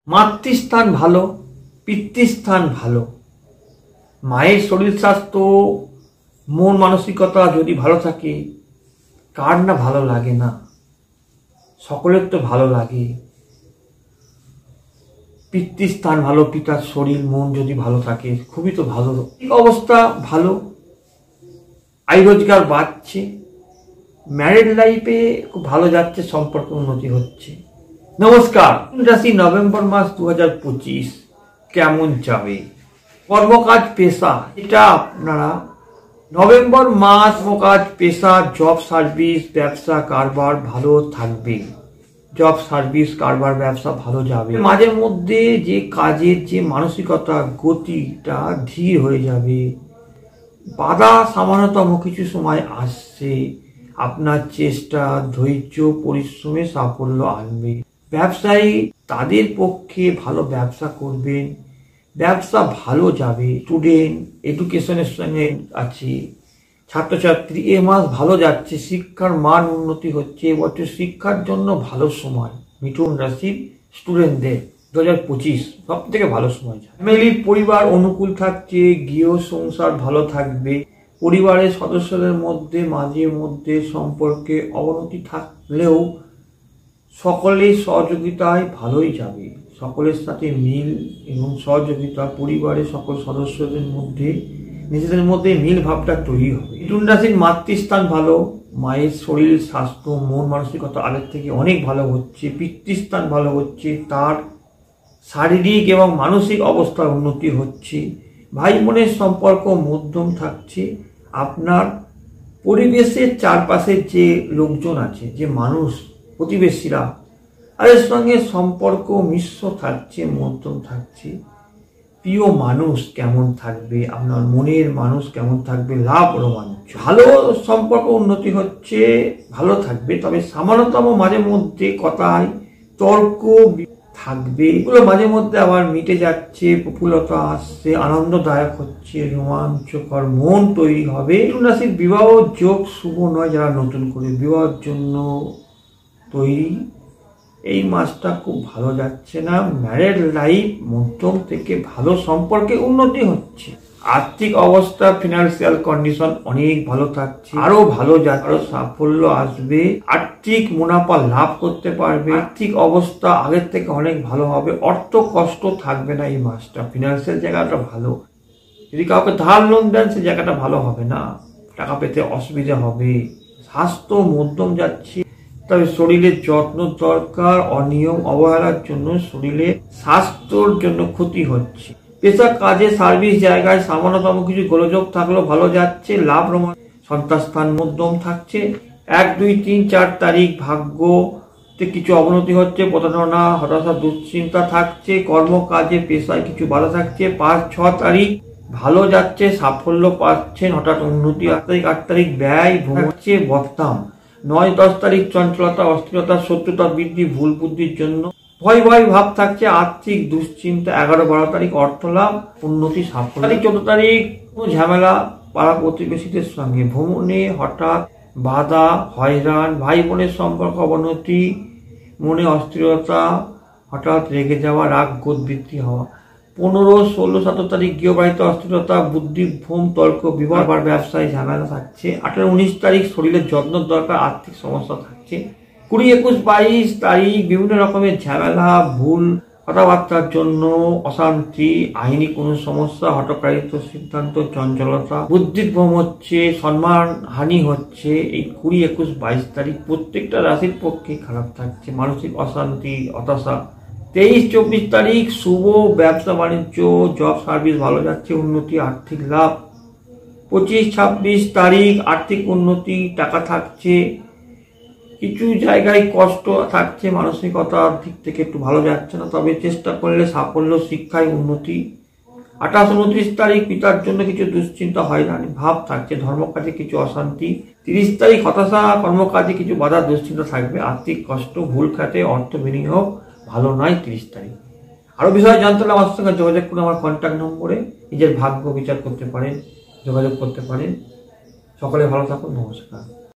মাতৃস্থান ভালো, পিতৃস্থান ভালো। মায়ের শরীর স্বাস্থ্য, মন মানসিকতা যদি ভালো থাকে, কার না ভালো লাগে না? সকলের তো ভালো লাগে। পিতৃস্থান ভালো, পিতার শরীর মন যদি ভালো থাকে খুবই তো ভালো। অবস্থা ভালো, আয় রোজগার বাড়ছে, ম্যারিড লাইফে খুব ভালো যাচ্ছে, সম্পর্ক উন্নতি হচ্ছে। নমস্কার, রাশি নভেম্বর মাস 2025 কেমন যাবে? কর্মকাজ পেশা, এটা আপনারা নভেম্বর মাস কর্মকাজ পেশা, জব সার্ভিস, ব্যবসা কারবার ভালো থাকবে। জব সার্ভিস কারবার ব্যবসা ভালো যাবে। মাঝে মধ্যে যে কাজের যে মানসিকতা, গতিটা ধীর হয়ে যাবে। বাধা সামান্যতম কিছু সময় আসছে। আপনার চেষ্টা, ধৈর্য, পরিশ্রমে সাফল্য আনবে। ব্যবসায়ী তাদের পক্ষে ভালো ব্যবসা করবেন, ব্যবসা ভালো যাবে। স্টুডেন্ট এডুকেশনের সঙ্গে আছে, ছাত্রছাত্রী এ মাস ভালো যাচ্ছে, শিক্ষার মান উন্নতি হচ্ছে। এবছর শিক্ষার জন্য ভালো সময় মিথুন রাশির স্টুডেন্টদের 2025 সব থেকে ভালো সময়। ফ্যামিলির পরিবার অনুকূল থাকছে, গৃহ সংসার ভালো থাকবে। পরিবারের সদস্যদের মধ্যে মাঝে মধ্যে সম্পর্কে অবনতি থাকলেও সকলের সহযোগিতায় ভালোই যাবে। সকলের সাথে মিল এবং সহযোগিতা, পরিবারের সকল সদস্যদের মধ্যে নিজেদের মধ্যে মিল ভাবটা তৈরি হবে। মিথুন রাশির মাতৃস্থান ভালো, মায়ের শরীর স্বাস্থ্য মন মানসিকতা আগের থেকে অনেক ভালো হচ্ছে। পিতৃস্থান ভালো হচ্ছে, তার শারীরিক এবং মানসিক অবস্থার উন্নতি হচ্ছে। ভাই বোনের সম্পর্ক মধ্যম থাকছে। আপনার পরিবেশের চারপাশের যে লোকজন আছে, যে মানুষ প্রতিবেশীরা, তাদের সঙ্গে সম্পর্ক মিশ্র থাকছে, মধ্যম থাকছে। প্রিয় মানুষ কেমন থাকবে, আপনার মনের মানুষ কেমন থাকবে, লাভ রোমাঞ্চ, ভালো সম্পর্ক উন্নতি হচ্ছে, ভালো থাকবে। তবে সামান্যতম মাঝে মধ্যে কথায় তর্ক থাকবে, এগুলো মাঝে মধ্যে আবার মিটে যাচ্ছে, প্রফুল্লতা আসছে, আনন্দদায়ক হচ্ছে, রোমাঞ্চকর মন তৈরি হবে। মিথুন রাশির বিবাহ যোগ শুভ নয়। যারা নতুন করে বিবাহের জন্য তৈরি, এই মাসটা খুব ভালো যাচ্ছে না। ম্যারিড লাইফ মধ্যম থেকে ভালো, সম্পর্কে উন্নতি হচ্ছে। আর্থিক অবস্থা, ফিনান্সিয়াল কন্ডিশন অনেক ভালো থাকছে, আরো ভালো যাচ্ছে, আরো সাফল্য আসবে, আর্থিক মুনাফা লাভ করতে পারবে। আর্থিক অবস্থা আগের থেকে অনেক ভালো হবে, অর্থ কষ্ট থাকবে না এই মাসটা। ফিনান্সিয়াল জায়গাটা ভালো। যদি কাউকে ধার লোন দেন সে জায়গাটা ভালো হবে না, টাকা পেতে অসুবিধা হবে। স্বাস্থ্য মধ্যম যাচ্ছে, তবে শরীরের যত্ন দরকার। অনিয়ম অবহেলার জন্য শরীরের স্বাস্থ্যর জন্য ক্ষতি হচ্ছে। পেশা কাজে সার্ভিস জায়গায় সামান্যতম কিছু গোলযোগ থাকলেও ভালো যাচ্ছে, লাভ রোমাঞ্চ। সন্তান স্থান মধ্যম থাকছে। 1, 2, 3, 4 তারিখ ভাগ্যতে কিছু অবনতি হচ্ছে, প্রতারণা, হতাশা, দুশ্চিন্তা থাকছে। কর্মকাজে পেশায় কিছু বাধা থাকছে। 5, 6 তারিখ ভালো যাচ্ছে, সাফল্য পাচ্ছেন, হঠাৎ উন্নতি। 8 তারিখ 8 তারিখ ব্যয় ভোগছে, বদনাম। 9, 10 তারিখ চঞ্চলতা, অস্থিরতা, শত্রুতা বৃদ্ধি, ভুল বুদ্ধির জন্য ভয় ভয় ভাব থাকছে, আর্থিক দুশ্চিন্তা। 11, 12 তারিখ অর্থ লাভ, উন্নতি, সাফল্য। 14 তারিখ ঝামেলা পাড়া প্রতিবেশীদের সঙ্গে, ভ্রমণে হঠাৎ বাধা, হয়রান, ভাই বোনের সম্পর্ক অবনতি, মনে অস্থিরতা, হঠাৎ রেগে যাওয়া, রাগ ক্রোধ বৃদ্ধি হওয়া। 15, 16, 17 তারিখ গৃহবাড়িতে অস্থিরতা, বুদ্ধি ভ্রম, তর্ক বিবাহ, ব্যবসায় ঝামেলা থাকছে। 18, 19 তারিখ শরীরের যত্ন দরকার, আর্থিক সমস্যা থাকছে। 20, 21, 22 তারিখ বিভিন্ন রকমের ঝামেলা, ভুল কথাবার্তার জন্য অশান্তি, আইনি কোনো সমস্যা, হঠকারিত সিদ্ধান্ত, চঞ্চলতা, বুদ্ধির ভ্রম হচ্ছে, সম্মান হানি হচ্ছে। এই 20, 21, 22 তারিখ প্রত্যেকটা রাশির পক্ষে খারাপ থাকছে, মানসিক অশান্তি, হতাশা। 23, 24 তারিখ শুভ, ব্যবসা বাণিজ্য, জব সার্ভিস ভালো যাচ্ছে, উন্নতি, আর্থিক লাভ। 25, 26 তারিখ আর্থিক উন্নতি, টাকা থাকছে। কিছু জায়গায় কষ্ট থাকছে, মানসিকতার দিক থেকে একটু ভালো যাচ্ছে না, তবে চেষ্টা করলে সাফল্য, শিক্ষায় উন্নতি। 28, 29 তারিখ পিতার জন্য কিছু দুশ্চিন্তা, হয়রানি ভাব থাকছে, ধর্মকাজে কিছু অশান্তি। 30 তারিখ হতাশা, কর্মকাজে কিছু বাধা, দুশ্চিন্তা থাকবে, আর্থিক কষ্ট, ভুল খাতে অর্থ বিনিয়োগ ভালো নয়। 30 তারিখ আরো বিষয় জানতে হলে আমার সঙ্গে যোগাযোগ করে আমার কন্ট্যাক্ট নম্বরে নিজের ভাগ্য বিচার করতে পারেন, যোগাযোগ করতে পারেন। সকলে ভালো থাকুন, নমস্কার।